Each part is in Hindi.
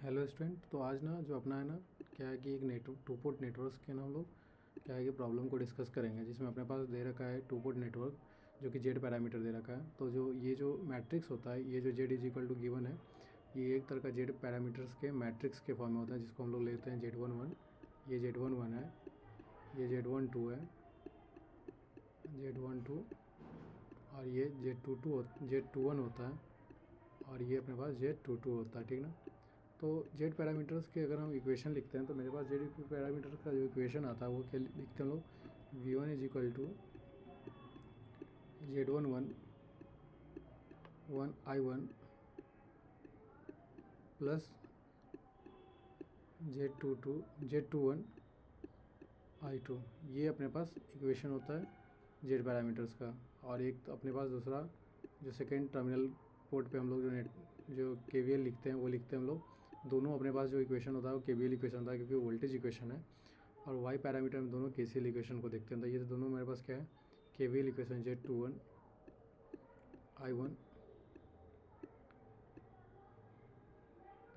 Hello student. तो आज ना जो अपना है ना क्या है कि एक टू पोर्ट नेटवर्क के ना हम लोग क्या है कि प्रॉब्लम को डिस्कस करेंगे, जिसमें अपने पास दे रखा है टू पोर्ट नेटवर्क जो कि जेड पैरामीटर दे रखा है। तो जो मैट्रिक्स होता है, ये जो Z is equal to given है, ये एक तरह का जेड पैरामीटर्स के मैट्रिक्स के फॉर्म में होता है, जिसको हम लोग लेते हैं Z11। ये Z11 है, ये Z12 है, Z12, और ये Z21 होता है, और ये अपने पास Z22 होता है। ठीक ना। तो जेड पैरामीटर्स के अगर हम इक्वेशन लिखते हैं तो मेरे पास जेड पैरामीटर्स का जो इक्वेशन आता है वो क्या लिखते हैं हम लोग, V1 is equal to Z11 I1 plus Z21 I2। ये अपने पास इक्वेशन होता है जेड पैरामीटर्स का। और एक तो अपने पास दूसरा जो सेकेंड टर्मिनल पोर्ट पे हम लोग जो KVL लिखते हैं वो लिखते हैं हम लोग। दोनों अपने पास जो इक्वेशन होता है वो KVL इक्वेशन होता है, क्योंकि वोल्टेज इक्वेशन है। और वाई पैरामीटर में दोनों KCL इक्वेशन को देखते हैं। तो ये दोनों मेरे पास क्या है, KVL equation Z21 I1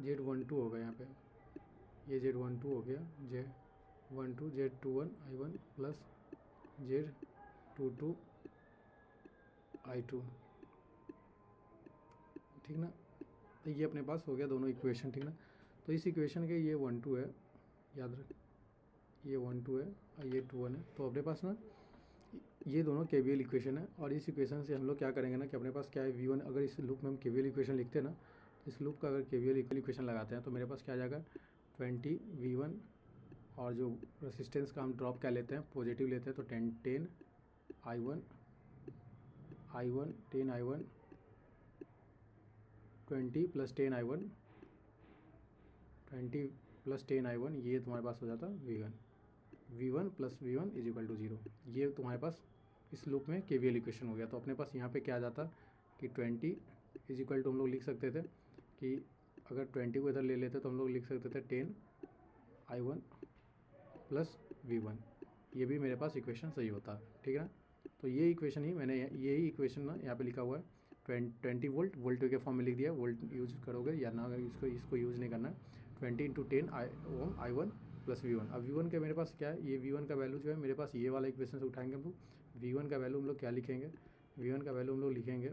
Z12 हो गया यहाँ पे, ये Z12 हो गया, Z12 Z21 I1 plus Z22 I2। ठीक ना। तो ये अपने पास हो गया दोनों इक्वेशन। ठीक ना। तो इस इक्वेशन के ये 1 2 है, याद रख, ये 1 2 है और ये 2 1 है। तो अपने पास ना ये दोनों KVL इक्वेशन है। और इस इक्वेशन से हम लोग क्या करेंगे ना कि अपने पास क्या है V1, अगर इस लूप में हम KVL इक्वेशन लिखते हैं ना, तो इस लूप का अगर KVL इक्वेशन लगाते हैं तो मेरे पास क्या आ जाएगा 20 V1, और जो रेसिस्टेंस का हम ड्रॉप क्या लेते हैं, पॉजिटिव लेते हैं, तो 10 I1 10 I1 20 plus 10 I1 20 plus 10 I1, ये तुम्हारे पास हो जाता V1 plus V1 is equal to 0। ये तुम्हारे पास इस लूप में KVL इक्वेशन हो गया। तो अपने पास यहाँ पे क्या आ जाता कि 20 इज इक्वल टू हम लोग लिख सकते थे कि अगर 20 को इधर ले लेते तो हम लोग लिख सकते थे 10 I1 प्लस V1। ये भी मेरे पास इक्वेशन सही होता। ठीक है ना। तो ये इक्वेशन ही मैंने यही इक्वेशन ना यहाँ पे लिखा हुआ है 20 वोल्ट के फॉर्म में लिख दिया। वोल्ट यूज करोगे या ना, अगर इसको यूज़ नहीं करना है। 20 इंटू 10 ओम I1 प्लस V1। अब V1 का मेरे पास क्या है, ये V1 का वैल्यू जो है मेरे पास ये वाला इक्वेशन से उठाएंगे हम लोग। V1 का वैल्यू हम लोग क्या लिखेंगे, V1 का वैल्यू हम लोग लिखेंगे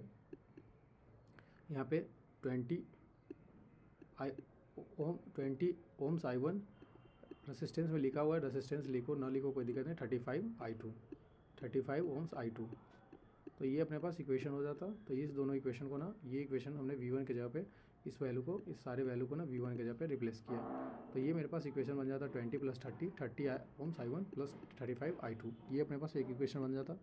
यहाँ पे 20 ओम्स I1, रेसिस्टेंस में लिखा हुआ है, रेसिस्टेंस लिखो ना लिखो कोई दिक्कत नहीं, 35 ओम्स I2। तो ये अपने पास इक्वेशन हो जाता। तो इस दोनों इक्वेशन को ना, ये इक्वेशन हमने V1 के जगह पे इस वैल्यू को, इस सारे वैल्यू को ना V1 के जगह पे रिप्लेस किया। तो ये मेरे पास इक्वेशन बन जाता 20 plus 30 ohms I1 plus 35 I2। ये अपने पास एक इक्वेशन बन जाता।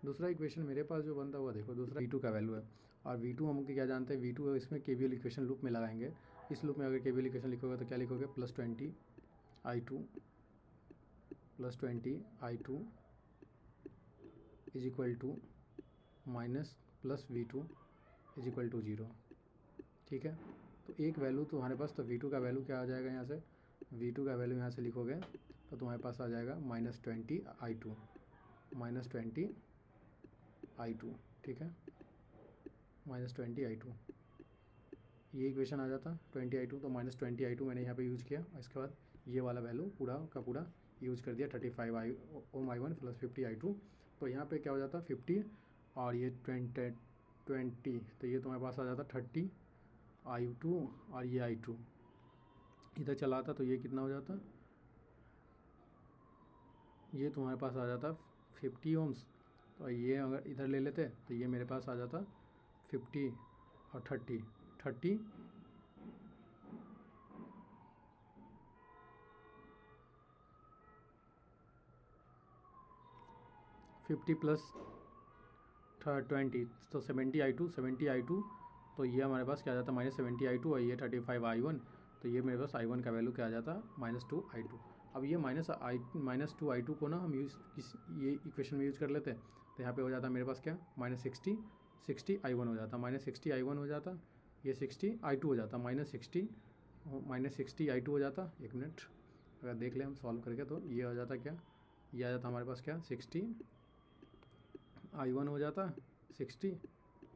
दूसरा इक्वेशन मेरे पास जो बनता हुआ देखो, दूसरा V2 का वैल्यू है। और V2 हम क्या जानते हैं, V2 इसमें KVL इक्वेशन लूप में लगाएंगे। इस लूप में अगर KVL इक्वेशन लिखोगे तो क्या लिखोगे, plus 20 I2 is equal to minus plus V2 is equal to 0। ठीक है। तो एक वैल्यू तुम्हारे पास, तो V2 का वैल्यू क्या आ जाएगा यहाँ से, V2 का वैल्यू यहाँ से लिखोगे तो तुम्हारे पास आ जाएगा -20 I2। ठीक है, -20 I2। ये इक्वेशन आ जाता 20 I2। तो -20 I2 मैंने यहाँ पे यूज़ किया। इसके बाद ये वाला वैल्यू पूरा का पूरा यूज़ कर दिया, 35 ओम I1 प्लस 50 I2। तो यहाँ पे क्या हो जाता 50 और ये 20, तो ये तुम्हारे पास आ जाता 30 I2 और ये I2 इधर चला आता। तो ये कितना हो जाता, ये तुम्हारे पास आ जाता 50 ओम्स। तो ये अगर इधर ले लेते तो ये मेरे पास आ जाता 50 और 30 50 प्लस 20, तो 70 I2। तो ये हमारे पास क्या आ जाता -70 I2 और ये 35 I1। तो ये मेरे पास I1 का वैल्यू क्या आ जाता -2 I2। अब ये -2 I2 को ना हम ये इक्वेशन में यूज़ कर लेते हैं। तो यहाँ पे हो जाता मेरे पास क्या -60 I1 हो जाता, -60 I1 हो जाता, ये 60 I2 हो जाता, -60 I2 हो जाता। एक मिनट अगर देख लें हम सॉल्व करके, तो ये हो जाता क्या, ये आ जाता हमारे पास क्या 60 I1 हो जाता 60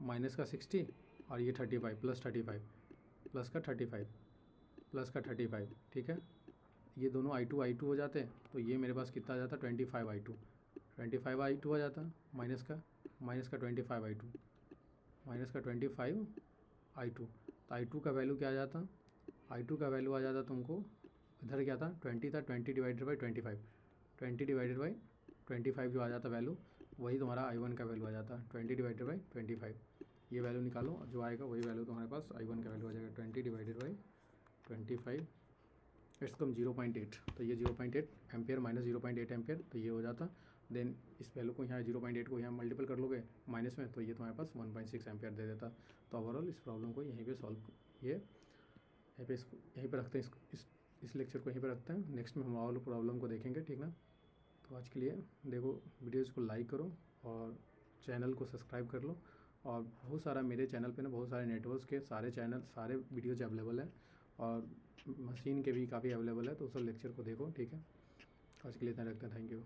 माइनस का 60 और ये 35 प्लस का 35 प्लस का 35, ठीक है। ये दोनों I2 हो जाते हैं, तो ये मेरे पास कितना आ जाता है 25 I2 आ जाता है, माइनस का 25 I2 तो I2 का वैल्यू क्या आ जाता, I2 का वैल्यू आ जाता तुमको, इधर क्या था 20 था, 20 डिवाइडेड बाई 25 जो आ जाता वैल्यू, वही तुम्हारा I1 का वैल्यू आ जाता 20 डिवाइडेड बाई 25। ये वैल्यू निकालो, जो आएगा वही वैल्यू तुम्हारे पास I1 का वैल्यू आ जाएगा 20 डिवाइडेड बाई 25 इट्स कम 0.8, तो ये 0.8 एम्पियर माइनस 0.8 एम्पियर, तो ये हो जाता। देन इस वैल्यू को यहाँ 0.8 को यहाँ मल्टीपल कर लोगे माइनस में, तो ये तुम्हारे पास 1.6 एम्पियर दे देता। तो ओवरऑल इस प्रॉब्लम को यहीं पे सॉल्व, ये यहीं पे रखते हैं, इस लेक्चर को यहीं पे रखते हैं। नेक्स्ट में हम और प्रॉब्लम को देखेंगे, ठीक ना। तो आज के लिए देखो, वीडियोज़ को लाइक करो और चैनल को सब्सक्राइब कर लो। और बहुत सारा मेरे चैनल पे ना बहुत सारे नेटवर्क्स के सारे चैनल सारे वीडियोज अवेलेबल है, और मशीन के भी काफ़ी अवेलेबल है, तो उस लेक्चर को देखो, ठीक है। आज के लिए इतना रखते हैं, थैंक यू।